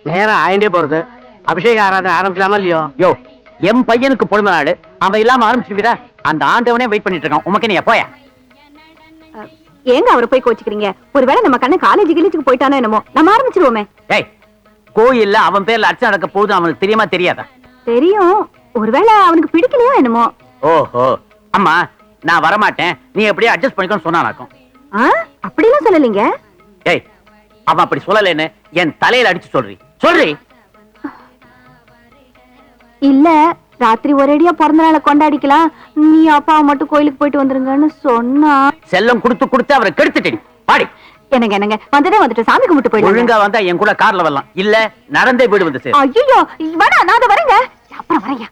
நேரம் ஆயிண்டே போறது. அபிஷேக ஆராதனை ஆரம்பிக்கலாமா இல்லையோ? யோ, என் பையனுக்கு பிறந்த நாள், அவன் இல்லாம ஆரம்பிச்சுக்கிட்டா அந்த ஆண்டவனே வெயிட் பண்ணிட்டு இருக்கான். உமக்கு நீ போயா? ஏங்க அவரை போய் கோச்சிக்கிறீங்க? ஒருவேளை நம்ம கண்ணன் காலேஜுக்கு போயிட்டானோ என்னமோ, நம்ம ஆரம்பிச்சிருவோமே. ஏய், கோயில்ல அவன் பேர்ல அர்ச்சனை நடக்க போகுது, அவனுக்கு தெரியுமா தெரியாதா? தெரியும். ஒருவேளை அவனுக்கு பிடிக்கலையோ என்னமோ. ஓஹோ, அம்மா நான் வரமாட்டேன், நீ எப்படியே அட்ஜஸ்ட் பண்ணிக்கோன்னு சொன்னானாக்கும். அப்படிலாம் சொல்லலீங்க. ஏய், அவன் அப்படி சொல்லலைன்னு என் தலையில அடிச்சு சொல்றி. இல்ல, ராத்திரி ஒரேடியா பிறந்த நாளை கொண்டாடிக்கலாம், நீ அப்பாவை மட்டும் கோயிலுக்கு போயிட்டு வந்துருங்கன்னு சொன்னா. செல்லம் கொடுத்து அவரை கெடுத்துட்டேன். பாடி. என்னங்க வந்துட்டு சாமி கும்பிட்டு போயிடு. ஒழுங்கா வந்தா என் கூட கார்ல வரலாம், இல்ல நடந்தே வீடு வந்து சேரு. ஐயோ வேணா, நான் அதை வரேங்க. அப்புறம் வரேங்க.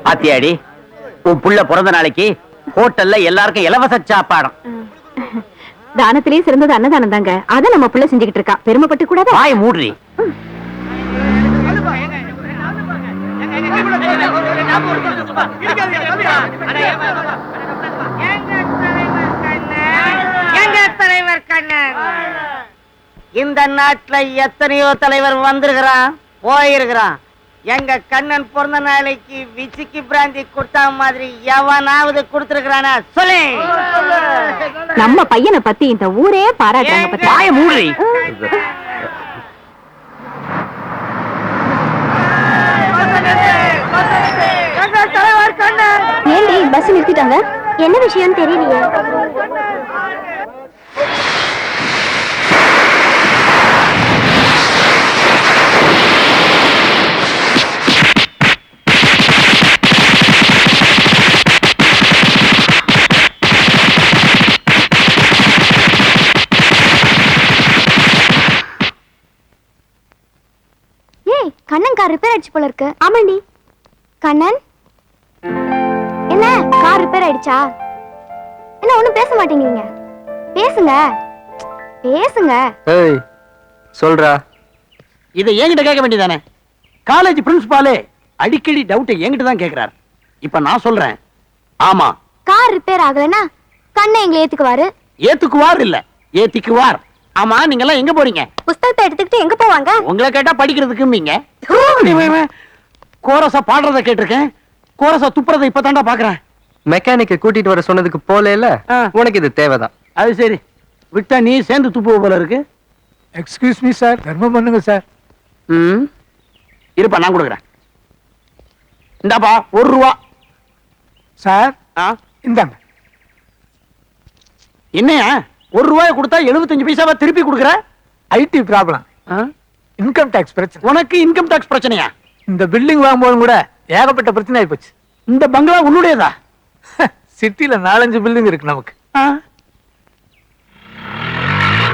பாத்தியாடி, உன் புள்ள பிறந்த நாளைக்கு ஹோட்டல்ல எல்லாருக்கும் இலவச சாப்பாடம். தானத்திலேயே சிறந்தது அன்னதானம் தாங்க. அத நம்ம புள்ள செஞ்சுக்கிட்டு இருக்கா. பெருமைப்பட்டு கூடாது. வாய் மூடுறி. தலைவர் கண்ணன், இந்த நாட்டுல எத்தனையோ தலைவர் வந்திருக்கிறான், போயிருக்கிறான். எங்க கண்ணன் பிறந்த நாளைக்கு விசிக்கி பிராந்தி கொடுத்தா மாதிரி எவனாவது கொடுத்திருக்கிறானா சொல்லு. நம்ம பையனை பத்தி இந்த ஊரே பாராட்டுறாங்க. வாய மூடுறி. தலைவர் கண்ணன். ஏண்டி பஸ் நிறுத்திட்டாங்க? என்ன விஷயம் தெரியலையே. கண்ணன் கார் ரிப்பேர் ஆயிடுச்சு போல இருக்கு. ஆமாண்டி. கண்ணன், என்ன கார் ரிப்பேர் ஆயிடுச்சா? என்ன ஒண்ணும் பேச மாட்டேங்கிறீங்க? பேசுங்க பேசுங்க. ஏய் சொல்றா. இதை என்கிட்ட கேட்க வேண்டியதானே? காலேஜ் பிரின்சிபாலே அடிக்கடி டவுட் என்கிட்ட தான் கேக்குறாரு. இப்ப நான் சொல்றேன், ஆமா கார் ரிப்பேர் ஆகலனா கண்ணன் எங்களை ஏத்துக்குவாரு. ஏத்துக்குவார் இல்ல, ஏத்திக்குவார். ஆமா, நீங்க எல்லாம் எங்க போறீங்க? புத்தகத்தை எடுத்துக்கிட்டு எங்க போவாங்க? உங்களை கேட்டா படிக்கிறதுக்கும்பீங்க. கோரசா பாடுறத கேட்டிருக்கேன், கோரசா துப்புறதை இப்பதான்டா பாக்குறேன். மெக்கானிக்க கூட்டிட்டு வர சொன்னதுக்கு போல இல்ல, உனக்கு இது தேவைதான். அது சரி, விட்டா நீ சேர்ந்து துப்புவ போல இருக்கு. எக்ஸ்கியூஸ் மீ சார், தர்மம் பண்ணுங்க சார். இருப்பா, நான் கொடுக்குறேன். இந்தாப்பா ₹1 சார். இந்தாங்க. என்னையா ₹1 கொடுத்தா 75 பைசாவா திருப்பி கொடுக்குற? ஐடி ப்ராப்ளம், இன்கம் டாக்ஸ் பிரச்சனை. உனக்கு இன்கம் டாக்ஸ் பிரச்சனையா? இந்த பில்டிங் வாங்கும்போது கூட ஏகப்பட்ட பிரச்சனை ஆயிப்போச்சு. இந்த பங்களா உன்னுடையதா? சிட்டில 4-5 பில்டிங் இருக்கு நமக்கு.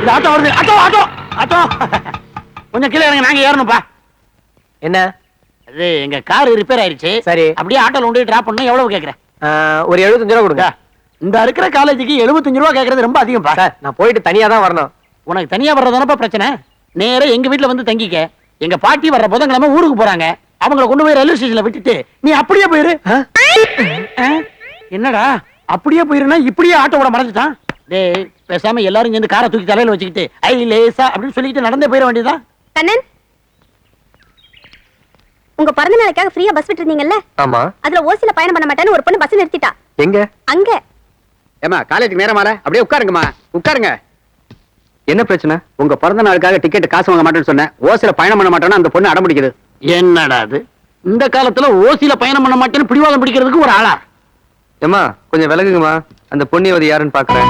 இது ஆட்டோ வருது. ஆட்டோ ஆட்டோ ஆட்டோ கொஞ்சம் கீழே இறங்க, நாங்க ஏறணும்பா. என்ன? அது எங்க கார் ரிப்பேர் ஆயிருச்சு. சரி, அப்படியே ஆட்டோல கொண்டு டிராப் பண்ணணும். எவ்வளவு கேக்குறேன்? ஒரு 75 ரூபா கொடுங்க. இந்த இருக்கிற காலேஜுக்கு 75 ரூபா கேக்குறது ரொம்ப அதிகம் சார். நான் போயிட்டு தனியா தான் வரணும். உனக்கு தனியா வர்றதானப்பா பிரச்சனை. நேரா எங்க வீட்டுல வந்து தங்கிக்க. எங்க பாட்டி வர்ற புதன்கிழமை ஊருக்கு போறாங்க. அவங்கள கொண்டு போய் ரயில்வே ஸ்டேஷன்ல விட்டுட்டு நீ அப்படியே போயிரு. என்னடா அப்படியே போயிருனா இப்படியே ஆட்டோட மறைஞ்சிட்டான். டேய், பேசாம எல்லாரும் சேர்ந்து காரை தூக்கி தலையில வச்சுக்கிட்டு ஐ லேசா அப்படின்னு சொல்லிட்டு நடந்தே போயிட வேண்டியதான். கண்ணன், உங்க பிறந்த நாளைக்காக ஃப்ரீயா பஸ் விட்டுருந்தீங்கல்ல? ஆமா. அதுல ஓசில பயணம் பண்ண மாட்டேன்னு ஒரு பொண்ணு பஸ் நிறுத்திட்டா. எங்க? அங்க. ஏமா, காலேஜுக்கு நேரமால அப்படியே உட்காருங்கம்மா, உட்காருங்க. என்ன பிரச்சனை? உங்க பிறந்த நாளுக்காக டிக்கெட் காசு வாங்க மாட்டேன்னு சொன்னேன், ஓசில பயணம் பண்ண மாட்டேன்னு அந்த பொண்ணு அடம்பிடிக்குது. என்னடா அது, இந்த காலத்துல ஓசில பயணம் பண்ண மாட்டேன்னு பிடிவாதம் பிடிக்கிறதுக்கு ஒரு ஆளா? ஏமா கொஞ்சம் விலகுங்கம்மா, அந்த பொண்ணியவது யாருன்னு பாக்குறேன்.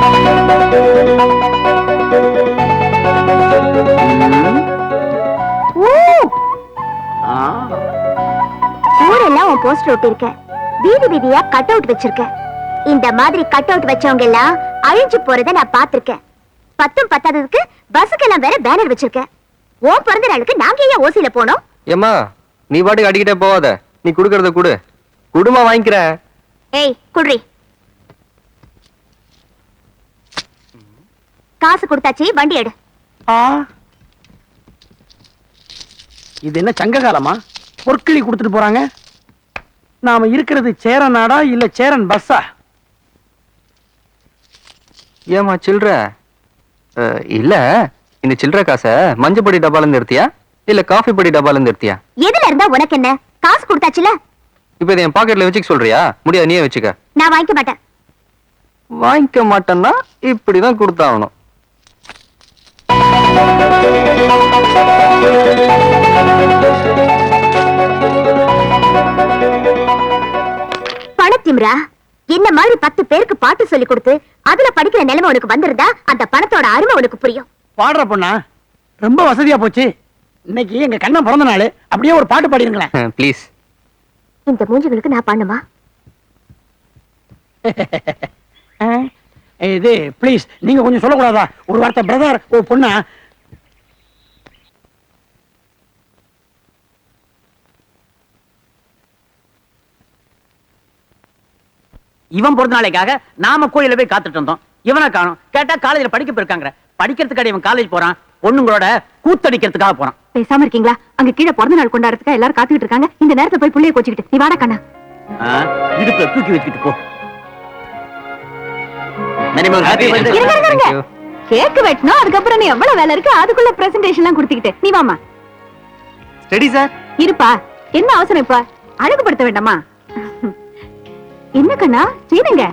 ஊரெல்லாம் உன் போஸ்டர் ஒட்டி இருக்க, வீதி வீதியா கட் அவுட் வச்சிருக்க. இந்த மாதிரி கட் அவுட் வச்சவங்க எல்லாம் அழிஞ்சு போறத நான் பாத்திருக்கேன். 10ம் பத்தாததுக்கு பஸ்ஸுக்கு எல்லாம் வேற பேனர் வச்சிருக்கேன். உன் பிறந்த நாளுக்கு நாங்க ஏன் ஓசில போனோம்? ஏமா நீ பாட்டுக்கு அடிக்கிட்டே போவாத, நீ குடுக்கறத குடு, குடுமா வாங்கிக்கிறேன். ஏய் குடுறி. காசு கொடுத்தாச்சு, வண்டி எடு. இது என்ன சங்க காலமா? பொற்கிளி கொடுத்துட்டு போறாங்க. நாம இருக்கிறது சேரன் நாடா இல்ல சேரன் பஸ்ஸா? ஏமா சில்லற இல்ல, இந்த சில்லற காசை மஞ்சப்பொடி டப்பால இருந்து எடுத்தியா இல்ல காஃபி பொடி டப்பால இருந்து எடுத்தியா? எதுல இருந்தா உனக்கு என்ன? காசு கொடுத்தாச்சுல. இப்ப இதை என் பாக்கெட்ல வச்சுக்க சொல்றியா? முடியாது, நீயே வச்சுக்க. நான் வாங்கிக்க மாட்டேன். வாங்கிக்க மாட்டேன்னா இப்படிதான் கொடுத்தாகணும். பணத்திம்ரா, என்ன மாதிரி 10 பேருக்கு பாட்டு சொல்லி கொடுத்து அதுல படிக்கிற நிலைமை உனக்கு வந்திருந்தா அந்த பணத்தோட அருமை உனக்கு புரியும். பாடுற பொண்ணா? ரொம்ப வசதியா போச்சு. இன்னைக்கு எங்க கண்ணன் பிறந்த நாள், அப்படியே ஒரு பாட்டு பாடிருங்களேன். ப்ளீஸ். இந்த மூஞ்சிகளுக்கு நான் பண்ணுமா? இது ப்ளீஸ் நீங்க கொஞ்சம் சொல்லக்கூடாதா? ஒரு வார்த்தை பிரதர். ஓ பொண்ணா? இவன் பிறந்த நாளைக்காக நாம கோயில போய் காத்துட்டு இருந்தோம். இவனை காணோம். கேட்டா காலேஜ்ல படிக்க போயிருக்காங்க. படிக்கிறதுக்காக இவன் காலேஜ் போறான். பொண்ணுங்களோட கூத்தடிக்கிறதுக்காக போறான். பேசாம இருக்கீங்களா? அங்க கீழே பிறந்த நாள் கொண்டாடுறதுக்கு எல்லாரும் காத்துக்கிட்டு இருக்காங்க. இந்த நேரத்துல போய் புள்ளைய கோச்சிக்கிட்டு நீ வாடா கண்ணா. இடுப்புல தூக்கி வச்சுக்கிட்டு போ. கேக் வெட்டணும், அதுக்கப்புறம் நீ எவ்வளவு வேலை இருக்கு, அதுக்குள்ள பிரசன்டேஷன் எல்லாம் கொடுத்துக்கிட்டு நீ வாமா. Study sir. இருப்பா, என்ன அவசரம் இப்ப? அழகுபடுத்த வேண்டாமா? என்ன கண்ணா செய்யுங்க?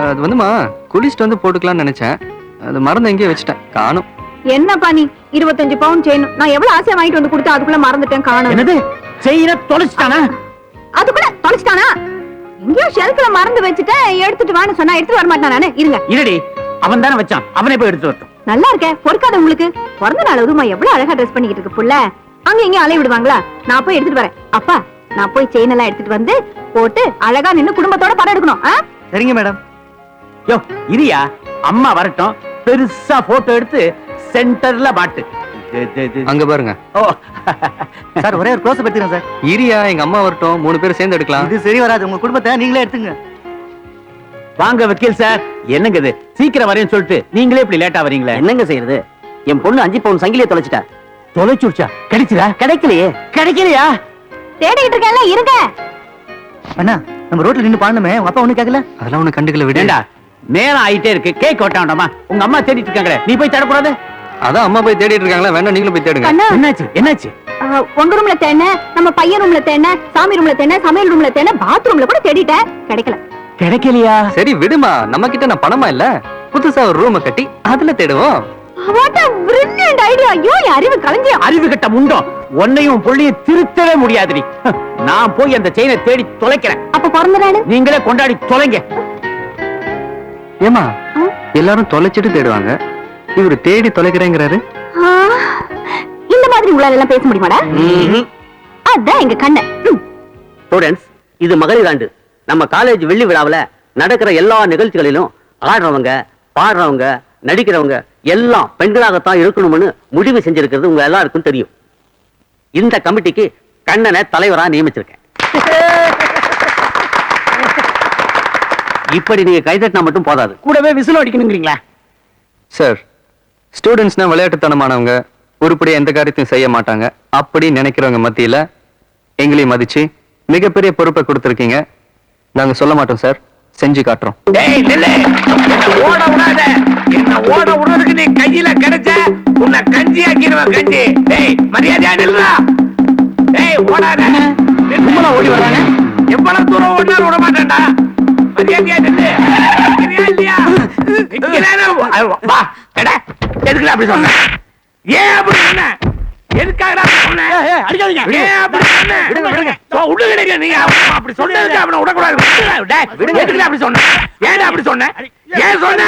அது வந்துமா குளிச்சுட்டு வந்து போட்டுக்கலாம்னு நினைச்சேன். அது மறந்து எங்கேயே வச்சுட்டேன், காணும். என்னப்பா நீ 25 பவுன் செயின் நான் எவ்வளவு ஆசையா வாங்கிட்டு வந்து கொடுத்தா அதுக்குள்ள மறந்துட்டேன், காணும். என்னது செயின தொலைச்சிட்டானா? அதுக்குள்ள தொலைச்சிட்டானா? எங்கேயோ ஷெல்ஃப்ல மறந்து வச்சுட்டேன், எடுத்துட்டு வான்னு சொன்னா எடுத்துட்டு வர மாட்டான். நானு இருங்க. இருடி, அவன் தானே வச்சான், அவனே போய் எடுத்து வரட்டும். நல்லா இருக்க, பொறுக்காத உங்களுக்கு. பிறந்த நாள் அதுமா எவ்வளவு அழகா ட்ரெஸ் பண்ணிக்கிட்டு இருக்கு புள்ள. அங்க இங்க அலைய விடுவாங்களா? நான் போய் எடுத்துட்டு வரேன். அப்பா, நான் போய் செயின் எல்லாம் எடுத்துட்டு வந்து போட்டு அழகா நின்னு குடும்பத்தோட படம் எடுக்கணும். சரிங்க மேடம். யோ இரியா, அம்மா வரட்டும், பெருசா போட்டோ எடுத்து சென்டர்ல மாட்டு. அங்க பாருங்க. ஓ சார், ஒரே ஒரு க்ளோஸ் பத்திரம் சார். இரியா, எங்க அம்மா வரட்டும், 3 பேரும் சேர்ந்து எடுக்கலாம். இது சரி வராது, உங்க குடும்பத்தை நீங்களே எடுத்துங்க. வாங்க வக்கீல் சார். என்னங்க இது, சீக்கிரம் வரேன்னு சொல்லிட்டு நீங்களே இப்படி லேட்டா வரீங்களே? என்னங்க செய்யறது? என் பொண்ணு 5 பவுன் சங்கிலியை தொலைச்சிட்டா. தொலைச்சுச்சா? கிடைச்சதா? கிடைக்கலையே. கிடைக்கலையா? தேடிக்கிட்டு இருக்கேன்ல, இருங்க. அண்ணா, நம்ம ரோட்ல நின்னு பாடணுமே, உங்க அப்பா ஒண்ணு கேட்கல. அதெல்லாம் ஒண்ணு கண்டுக்கல, விடேண்டா. ஏண்டா, நேரம் ஆயிட்டே இருக்கு, கேக் வெட்ட வேண்டாமா? உங்க அம்மா தேடிட்டு இருக்காங்களே, நீ போய் தேடக்கூடாது? அதான் அம்மா போய் தேடிட்டு இருக்காங்களா, வேணா நீங்களும் போய் தேடுங்க. கண்ணா, என்னாச்சு என்னாச்சு? உங்க ரூம்ல தேன, நம்ம பையன் ரூம்ல தேன, சாமி ரூம்ல தேன, சமையல் ரூம்ல தேன, பாத்ரூம்ல கூட தேடிட்டேன், கிடைக்கல. கிடைக்கலையா? சரி விடுமா, நம்ம கிட்ட நான் பணமா இல்ல, புதுசா ஒரு ரூமை கட்டி அதுல தேடுவோம். What a brilliant idea. ஐயோ, என் அறிவு கலங்கியா. அறிவு கட்ட முண்டோ, உன்னையும் பொள்ளையும் திருத்தவே முடியாதுடி. நான் போய் அந்த செயினை தேடி தொலைக்கிறேன். அப்ப பிறந்த நாள் நீங்களே கொண்டாடி தொலைங்க. ஏமா, எல்லாரும் தொலைச்சிட்டு தேடுவாங்க, இவரு தேடி தொலைக்கிறேங்கிறாரு. இந்த மாதிரி உங்களால எல்லாம் பேச முடியுமாடா? அதான் எங்க கண்ணு. ஸ்டூடண்ட்ஸ், இது மகளிர் ஆண்டு. நம்ம காலேஜ் வெள்ளி விழாவுல நடக்கிற எல்லா நிகழ்ச்சிகளிலும் ஆடுறவங்க, பாடுறவங்க, நடிக்கிறவங்க எல்லாம் பெண்களாகத்தான் இருக்கணும்னு முடிவு செஞ்சிருக்கிறது உங்க எல்லாருக்கும் தெரியும். இந்த கமிட்டிக்கு கண்ணனை தலைவரா நியமிச்சிருக்கேன். இப்படி நீங்க கைதட்டினா மட்டும் போதாது, கூடவே விசில் அடிக்கணுங்கிறீங்களா? சார், ஸ்டூடெண்ட்ஸ்னா விளையாட்டுத்தனமானவங்க, உருப்படியா எந்த காரியத்தையும் செய்ய மாட்டாங்க, அப்படி நினைக்கிறவங்க மத்தியில எங்களையும் மதிச்சு மிகப்பெரிய பொறுப்பை கொடுத்திருக்கீங்க. நாங்க சொல்ல மாட்டோம் சார், செஞ்சு காட்டுறோம். டேய் நில்லு, என்ன ஓட விடாத. என்ன ஓட விடுறதுக்கு நீ கையில கிடைச்ச, உன்னை கஞ்சி ஆக்கிடுவேன், கஞ்சி. டேய் மரியாதையா நில்லுடா. டேய் ஓடாத. கும்பலா ஓடி வர்றாங்க. எவ்வளவு தூரம் ஓடினாலும் விட மாட்டேன்டா. மரியாதையா நில்லு. நிக்கிறியா இல்லையா? நிக்கிறேனா? வா கடை. எதுக்குடா அப்படி சொன்ன? ஏன் அப்படி சொன்ன? எதுக்காகடா அப்படி சொன்ன? அடிக்காதீங்க. ஏன் அப்படி சொன்ன? விடுங்க. விடுங்க. நீங்க அப்படி சொன்னதுக்கு அவனை விடக்கூடாது. டேய் எதுக்குடா அப்படி சொன்ன? ஏன்டா அப்படி சொன்ன? ஏன் சொன்ன?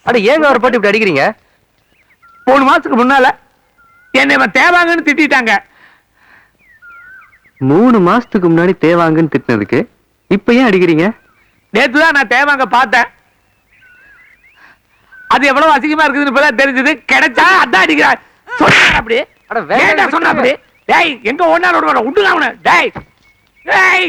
அட ஏங்க அவரை போட்டு இப்படி அடிக்கிறீங்க? 3 மாசத்துக்கு முன்னால என்னை இவன் தேவாங்கன்னு திட்டாங்க. 3 மாசத்துக்கு முன்னாடி தேவாங்கன்னு திட்டினதுக்கு இப்ப ஏன் அடிக்கிறீங்க? நேத்துதான் நான் தேவாங்க பார்த்தேன். அது எவ்வளவு அசிங்கமா இருக்குதுன்னு இப்பதான் தெரிஞ்சது. கிடைச்சா அதான் அடிக்கிறான். சொன்ன அப்படி. அட வேற ஏன்டா சொன்ன அப்படி? டேய் எங்க ஒண்ணா விட விட்டுங்க அவனை. டேய் டேய்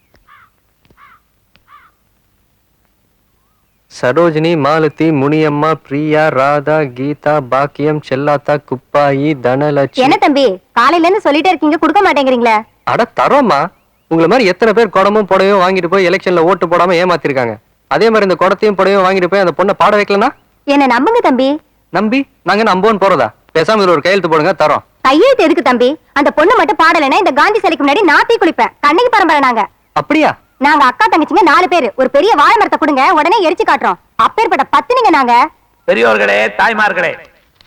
சரோஜினி, மாலதி, முனியம்மா, பிரியா, ராதா, கீதா, பாக்கியம், செல்லாத்தா, குப்பாயி, தனலட்சுமி. என்ன தம்பி காலையில இருந்து சொல்லிட்டே இருக்கீங்க கொடுக்க மாட்டேங்கிறீங்களா? அட தரோமா, உங்களை மாதிரி எத்தனை பேர் குடமும் புடவையும் வாங்கிட்டு போய் எலெக்ஷன்ல ஓட்டு போடாம ஏமாத்திருக்காங்க. அதே மாதிரி இந்த குடத்தையும் புடவையும் வாங்கிட்டு போய் அந்த பொண்ணை பாட வைக்கலனா என்ன நம்புங்க தம்பி. நம்பி நாங்க நம்போன்னு போறதா? பேசாம இதுல ஒரு கையெழுத்து போடுங்க, தரோம். கையெழுத்து எதுக்கு தம்பி? அந்த பொண்ணு மட்டும் பாடலைன்னா இந்த காந்தி சிலைக்கு முன்னாடி நாத்தி குளிப்பேன். கண்ணகி பரம்பரை நாங்க. அப்படியா? நாங்க அக்கா தங்கச்சிங்க 4 பேர். ஒரு பெரிய வாழை மரத்தை கொடுங்க, உடனே எரிச்சு காட்டுறோம். அப்பேற்பட்ட பத்தினிங்க நாங்க. பெரியோர்களே, தாய்மார்களே,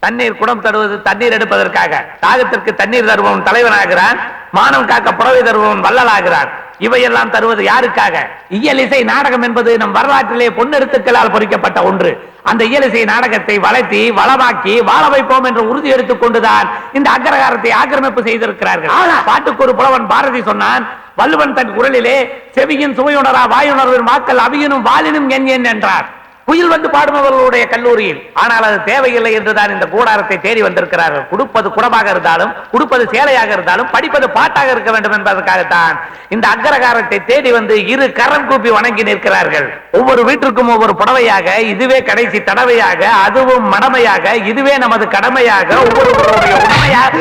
தண்ணீர் குடம் தருவது தண்ணீர் எடுப்பதற்காக. தாகத்திற்கு தண்ணீர் தருபவன் தலைவனாகிறான், மானம் காக்க புறவை தருபவன் வள்ளலாகிறான். இவையெல்லாம் தருவது யாருக்காக? இயல் இசை நாடகம் என்பது நம் வரலாற்றிலே பொன்னெழுத்துக்களால் பொறிக்கப்பட்ட ஒன்று. அந்த இயல் இசை நாடகத்தை வளர்த்தி வளமாக்கி வாழ வைப்போம் என்ற உறுதி எடுத்துக் கொண்டுதான் இந்த அக்ரகாரத்தை ஆக்கிரமிப்பு செய்திருக்கிறார்கள். பாட்டுக்கு ஒரு புலவன் பாரதி சொன்னான், வள்ளுவன் தன் குரலிலே செவியின் சுவையுணரா வாயுணர்வின் வாக்கள் அவியனும் வாலினும் என் என்றார். குயில் வந்து பாடுபவர்களுடைய கல்லூரியில். ஆனால் அது தேவையில்லை என்றுதான் இந்த கூடாரத்தை தேடி வந்திருக்கிறார்கள். கொடுப்பது குடமாக இருந்தாலும், கொடுப்பது சேலையாக இருந்தாலும், படிப்பது பாட்டாக இருக்க வேண்டும் என்பதற்காகத்தான் இந்த அக்ரகாரத்தை தேடி வந்து இரு கரம் கூப்பி வணங்கி நிற்கிறார்கள். ஒவ்வொரு வீட்டிற்கும் ஒவ்வொரு புடவையாக, இதுவே கடைசி தடவையாக, அதுவும் மடமையாக, இதுவே நமது கடமையாக, ஒவ்வொருவருடைய உண்மையாக.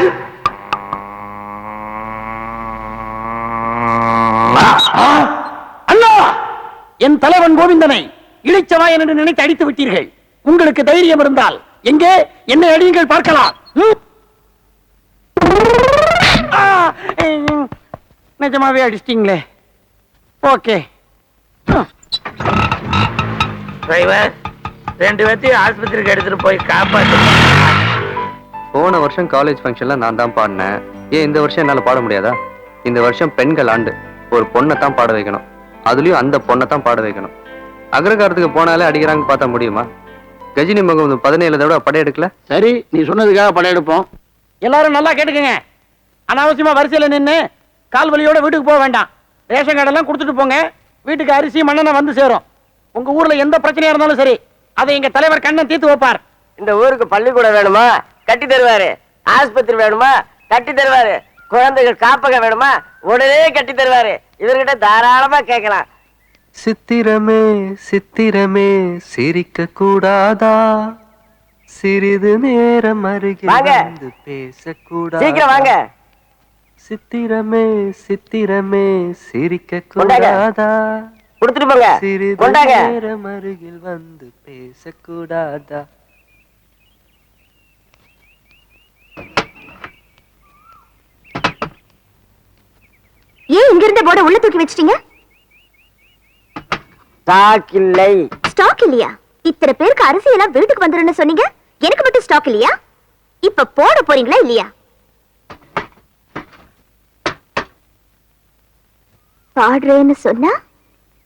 அண்ணா, என் தலைவன் கோவிந்தனை இளைச்சவாயன் என்று நினைத்து அடித்து விட்டீர்கள். உங்களுக்கு தைரியம் இருந்தால் எங்கே என்னை அடியுங்கள் பார்க்கலாம். நிஜமாவே அடிச்சிட்டீங்களே. ஓகே. டிரைவர், 2 பேர்த்தையும் ஆஸ்பத்திரிக்கு எடுத்துட்டு போய் காப்பாற்று. போன வருஷம் காலேஜ் ஃபங்க்ஷன்ல நான் தான் பாடினேன். ஏன் இந்த வருஷம் என்னால பாட முடியாதா? இந்த வருஷம் பெண்கள் ஆண்டு. ஒரு பொண்ணை தான் பாட வைக்கணும், அதுலயும் அந்த பொண்ணை தான் பாட வைக்கணும். அக்ரகாரத்துக்கு போனாலே அடிக்கிறாங்க பார்த்தா முடியுமா? கஜினி முகம் 17 தடவை படையெடுக்கல. சரி, நீ சொன்னதுக்காக படையெடுப்போம். எல்லாரும் நல்லா கேட்டுக்கங்க. அனாவசியமா வரிசையில நின்று கால் வலியோட வீட்டுக்கு போக வேண்டாம். ரேஷன் கார்டெல்லாம் கொடுத்துட்டு போங்க. வீட்டுக்கு அரிசி மண்ணெண்ணெய் வந்து சேரும். உங்க ஊர்ல எந்த பிரச்சனையா இருந்தாலும் சரி, அதை எங்க தலைவர் கண்ணன் தீர்த்து வைப்பார். இந்த ஊருக்கு பள்ளிக்கூடம் வேணுமா? கட்டி தருவாரு. ஆஸ்பத்திரி வேணுமா? கட்டி தருவாரு. குழந்தைகள் காப்பகம் வேணுமா? உடனே கட்டி தருவாரு. இவர்கிட்ட தாராளமா கேட்கலாம். சித்திரமே சித்திரமே சிரிக்க கூடாதா? சிறிது நேரம் அருகில் வந்து பேசக்கூடாதா? சீக்கிரம் வாங்க. சித்திரமே சித்திரமே சிரிக்க கூடாதா? கொடுத்துட்டு போங்க. சிறிது நேரம் அருகில் வந்து பேசக்கூடாதா? ஏன் இங்க இருந்த போர்டை உள்ள தூக்கி வச்சிட்டீங்க? ஸ்டாக் இல்லை. ஸ்டாக் இல்லையா? இத்தனை பேருக்கு அரிசி எல்லாம் வீட்டுக்கு வந்துருன்னு சொன்னீங்க, எனக்கு மட்டும் ஸ்டாக் இல்லையா? இப்ப போட போறீங்களா இல்லையா? பாடுறேன்னு சொன்னா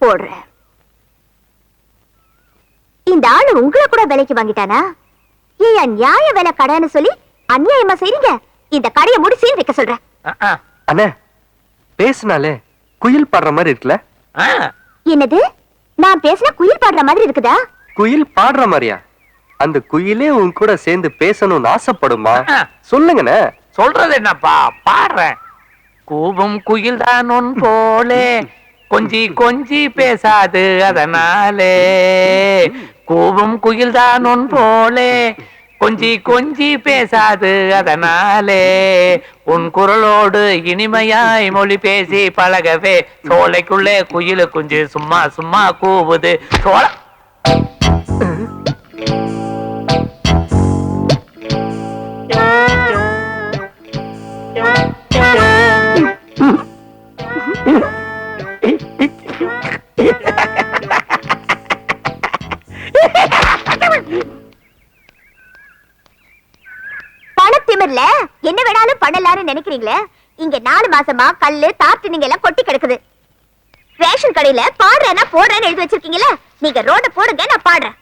போடுறேன். இந்த ஆளு உங்களை கூட விலைக்கு வாங்கிட்டானா? ஏன் நியாய விலை கடைன்னு சொல்லி அநியாயமா செய்றீங்க? இந்த கடையை மூடி சீல் வைக்க சொல்றேன். அண்ணே, பேசினாலே குயில் பாடுற மாதிரி இருக்குல்ல? என்னது? நான் பேசின குயில் பாடுற மாதிரி இருக்குதா? குயில் பாடுற மாதிரியா? அந்த குயிலே உன் கூட சேர்ந்து பேசணும்னு ஆசைப்படுமா? சொல்லுங்கண்ணே. சொல்றது என்னப்பா, பாடுறேன். கூவும் குயில் தான் உன் போலே கொஞ்சி கொஞ்சி பேசாது அதனாலே. கூவும் குயில் தான் உன் போலே கொஞ்சி கொஞ்சி பேசாது அதனாலே. உன் குரலோடு இனிமையாய் மொழி பேசி பழகவே சோலைக்குள்ளே குயிலு குஞ்சு சும்மா சும்மா கூவுது. சோழ பணத்திமிர்ல என்ன வேணாலும் பண்ணலாம்னு நினைக்கிறீங்களே? இங்க 4 மாசமா கல்லு தாத்து நீங்க எல்லாம் கொட்டி கிடக்குது. ரேஷன் கடையில பாடுறேன்னா போடுறேன்னு எழுதி வச்சிருக்கீங்களா? நீங்க ரோட போடுங்க, நான் பாடுறேன்.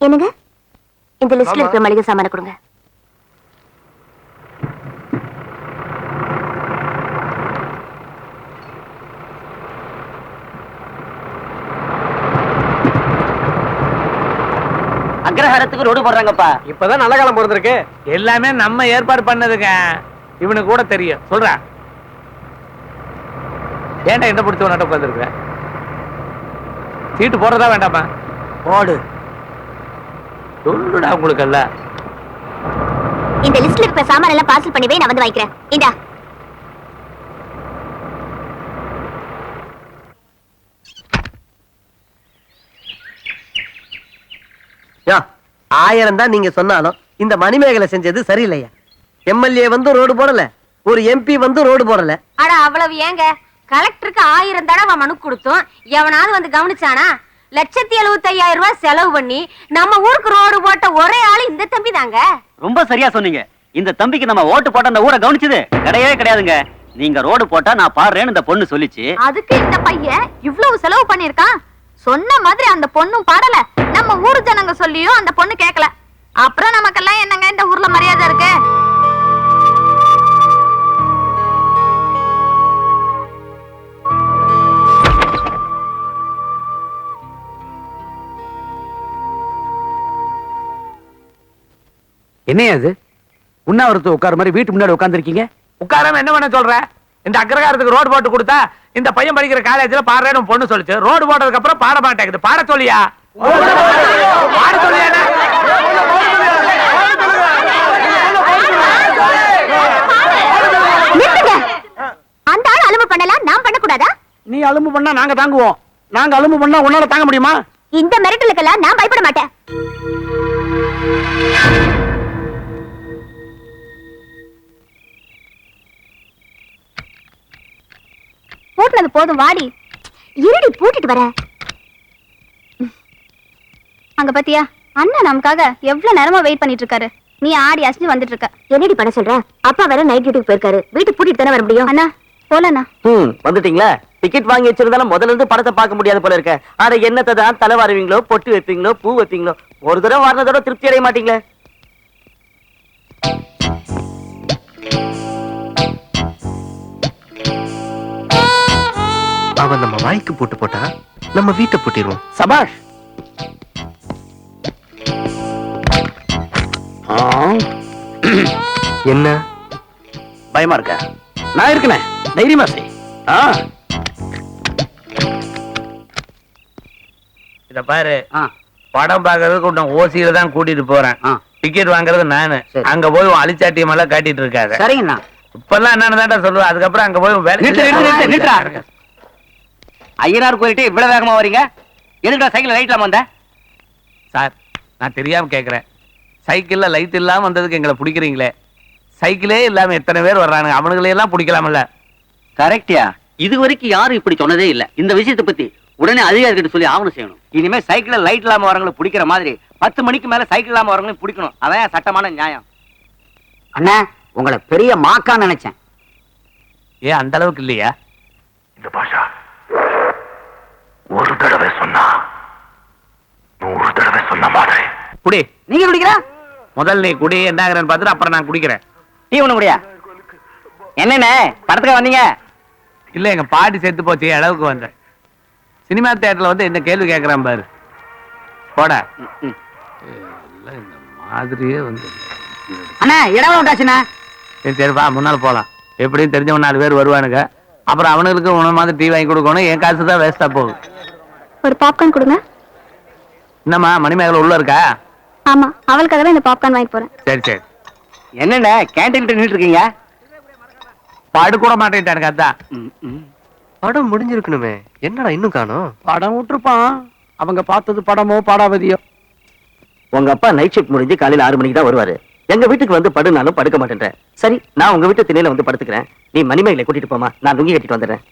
என்னங்க, இந்த லிஸ்ட்ல இருக்கிற மளிகை சாமான கொடுங்க. அக்ரஹாரத்துக்கு ரோடு போடுறாங்கப்பா. இப்பதான் நல்ல காலம் பிறந்திருக்கு. எல்லாமே நம்ம ஏற்பாடு பண்ணதுங்க. இவனுக்கு கூட தெரியும். சொல்றா, ஏன்டா என்ன பிடிச்ச ஒரு நட்ட உட்காந்துருக்க? சீட்டு போடுறதா வேண்டாமா? போடு. சொல்லுடா உங்களுக்கு அல்ல. இந்த லிஸ்ட்ல இருக்கிற சாமான் எல்லாம் பார்சல் பண்ணி வை, நான் வந்து வாங்கிக்கிறேன். இந்தா. யா, 1000 தான் நீங்க சொன்னாலும் இந்த மணிமேகலை செஞ்சது சரியில்லையா? எம்எல்ஏ வந்து ரோடு போடல, ஒரு எம்பி வந்து ரோடு போடல. அட அவ்வளவு ஏங்க, கலெக்டருக்கு 1000 தடவை மனு கொடுத்தோம், எவனாவது வந்து கவனிச்சானா? 1,75,000 ரூபாய் செலவு பண்ணி நம்ம ஊருக்கு ரோடு போட்ட ஒரே ஆளு இந்த தம்பி தாங்க. ரொம்ப சரியா சொன்னீங்க. இந்த தம்பிக்கு நம்ம ஓட்டு போட்ட அந்த ஊரை கவனிச்சது கிடையவே கிடையாதுங்க. நீங்க ரோடு போட்டா நான் பாடுறேன்னு இந்த பொண்ணு சொல்லிச்சு. அதுக்கு இந்த பையன் இவ்வளவு செலவு பண்ணிருக்கான். சொன்ன மாதிரி அந்த பொண்ணும் பாடல, நம்ம ஊரு ஜனங்க சொல்லியும் அந்த பொண்ணு கேட்கல. அப்புறம் நமக்கெல்லாம் என்னங்க இந்த ஊர்ல மரியாதை இருக்கு? என்னையா அது? உண்ணாவிரத்து உட்கார மாதிரி வீட்டு முன்னாடி உட்காந்துருக்கீங்க. உட்காராம என்ன பண்ண சொல்ற? இந்த அக்ரகாரத்துக்கு ரோடு போட்டு கொடுத்தா இந்த பையன் படிக்கிற காலேஜ்ல பாடுறேன்னு பொண்ணு சொல்லிச்சு. ரோடு போட்டதுக்கு அப்புறம் பாட மாட்டேங்குது. பாட சொல்லியா? பாட சொல்லியா? நிறுத்துங்க. அந்த ஆள் அலும்பு பண்ணலாம், நான் பண்ணக்கூடாதா? நீ அலும்பு பண்ணா நாங்க தாங்குவோம். நாங்க அலும்பு பண்ணா உன்னால தாங்க முடியுமா? இந்த மிரட்டலுக்கெல்லாம் நான் பயப்பட மாட்டேன். பூட்டினது போதும், வாடி. இருடி, பூட்டிட்டு வர. அங்க பாத்தியா, அண்ணா நமக்காக எவ்வளவு நேரமா வெயிட் பண்ணிட்டு இருக்காரு. நீ ஆடி அசைஞ்சு வந்துட்டு இருக்க. என்னடி பண்ண சொல்ற? அப்பா வேற நைட் டியூட்டிக்கு போயிருக்காரு. வீட்டுக்கு பூட்டிட்டு தானே வர முடியும். அண்ணா போலண்ணா. வந்துட்டீங்களா? டிக்கெட் வாங்கி வச்சிருந்தாலும் முதல்ல இருந்து படத்தை பார்க்க முடியாது போல இருக்க. ஆனா என்னத்தை தான் தலை வாருவீங்களோ, பொட்டு வைப்பீங்களோ, பூ வைப்பீங்களோ, ஒரு தடவை வாரினதோட திருப்தி அடைய மாட்டீங்களே. அவன் நம்ம வாய்க்கு போட்டு போட்டா நம்ம வீட்டை பூட்டிடுவோம். சபாஷ். என்ன பயமா இருக்க? நான் இருக்கேன், தைரியமா செய். இத பாரு, படம் பாக்குறதுக்கு உன்னை ஓசியில தான் கூட்டிட்டு போறேன். டிக்கெட் வாங்குறது நானு. அங்க போய் அழிச்சாட்டியம் எல்லாம் காட்டிட்டு இருக்காரு. சரிங்கண்ணா. இப்பெல்லாம் என்னன்னு சொல்லுவேன். அதுக்கப்புறம் அங்க போய் வேலை. ஐயனார் கோயில்கிட்ட இவ்வளவு வேகமா வரீங்க? எதுக்குடா சைக்கிள் லைட் இல்லாம வந்த? சார், நான் தெரியாம கேக்குறேன். சைக்கிள்ல லைட் இல்லாம வந்ததுக்கு எங்களை பிடிக்கிறீங்களே, சைக்கிளே இல்லாம எத்தனை பேர் வர்றானுங்க, அவனுங்களே எல்லாம் பிடிக்கலாம்ல? கரெக்டியா? இது வரைக்கும் யாரும் இப்படி சொன்னதே இல்ல. இந்த விஷயத்தை பத்தி உடனே அதிகாரிகிட்ட சொல்லி ஆவணம் செய்யணும். இனிமே சைக்கிள்ல லைட் இல்லாம வரவங்களை பிடிக்கிற மாதிரி 10 மணிக்கு மேல சைக்கிள் இல்லாம வரவங்களையும் பிடிக்கணும். அதான் சட்டமான நியாயம். அண்ணா, உங்களை பெரிய மாக்கா நினைச்சேன். ஏன் அந்த அளவுக்கு இல்லையா? இந்த பாஷா ஒரு தடவை சொன்னா 100 தடவை சொன்ன மாதிரி. குடி. நீங்க குடிக்கிற? முதல் நீ குடி, என்னங்கிறன்னு பார்த்துட்டு அப்புறம் நான் குடிக்கிறேன். டீ ஒண்ணு குடியா? என்னண்ணே படத்துக்கு வந்தீங்க? இல்ல, எங்க பாட்டி செத்து போச்சு, அளவுக்கு வந்தேன். சினிமா தியேட்டர்ல வந்து என்ன கேள்வி கேட்கறான் பாரு. போட எல்லாம் இந்த மாதிரியே வந்து. அண்ணா இடம் உண்டாச்சுண்ணா. சரிப்பா, முன்னால் போலாம். எப்படியும் தெரிஞ்சவன் 4 பேர் வருவானுங்க. அப்புறம் அவனுங்களுக்கு உன மாதிரி டீ வாங்கி கொடுக்கணும். என் காசு தான் வேஸ்டா போகுது. ஒரு பாப்கார்ன் கொடுங்க. என்னம்மா, மணிமேகலை உள்ள இருக்கா? ஆமா, அவளுக்காக தான் இந்த பாப்கார்ன் வாங்கி போறேன். சரி சரி. என்னண்ணே கேண்டீன் நின்றுட்டு இருக்கீங்க? படுக்கூட மாட்டேன்ட்டானுங்க. அதான் படம் முடிஞ்சிருக்கணுமே, என்னடா இன்னும் காணோம்? படம் விட்டுருப்பான். அவங்க பார்த்தது படமோ பாடாவதியோ. உங்க அப்பா நைட் ஷிஃப்ட் முடிஞ்சு காலையில 6 மணிக்கு தான் வருவாரு. எங்க வீட்டுக்கு வந்து படுனாலும் படுக்க மாட்டேன். சரி, நான் உங்க வீட்டு திணையில வந்து படுத்துக்கிறேன். நீ மணிமேகலை கூட்டிட்டு போமா, நான் லுங்கி கட்டிட்டு வந்துடுறேன்.